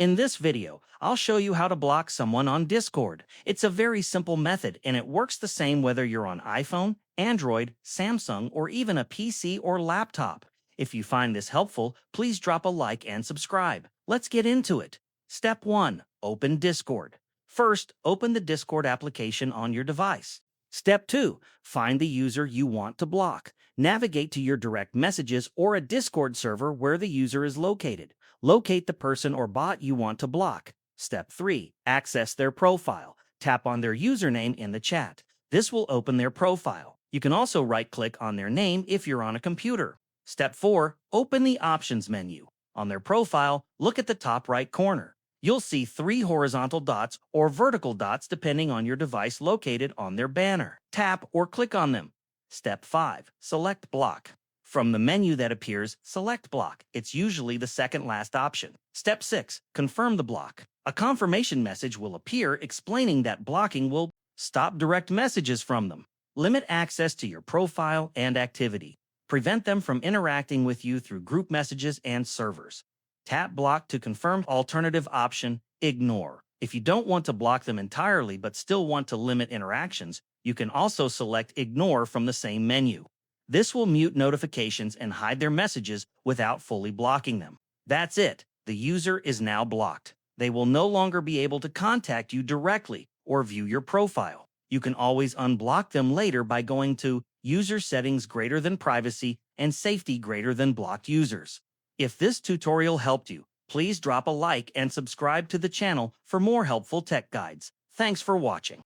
In this video, I'll show you how to block someone on Discord. It's a very simple method and it works the same whether you're on iPhone, Android, Samsung, or even a PC or laptop. If you find this helpful, please drop a like and subscribe. Let's get into it. Step 1. Open Discord. First, open the Discord application on your device. Step 2. Find the user you want to block. Navigate to your direct messages or a Discord server where the user is located. Locate the person or bot you want to block. Step 3. Access their profile. Tap on their username in the chat. This will open their profile. You can also right-click on their name if you're on a computer. Step 4. Open the Options menu. On their profile, look at the top right corner. You'll see 3 horizontal dots or vertical dots depending on your device located on their banner. Tap or click on them. Step 5. Select Block. From the menu that appears, select Block. It's usually the second last option. Step 6. Confirm the block. A confirmation message will appear explaining that blocking will stop direct messages from them, limit access to your profile and activity, prevent them from interacting with you through group messages and servers. Tap Block to confirm. Alternative option, Ignore. If you don't want to block them entirely but still want to limit interactions, you can also select Ignore from the same menu. This will mute notifications and hide their messages without fully blocking them. That's it. The user is now blocked. They will no longer be able to contact you directly or view your profile. You can always unblock them later by going to User Settings greater than Privacy and Safety greater than Blocked Users. If this tutorial helped you, please drop a like and subscribe to the channel for more helpful tech guides. Thanks for watching.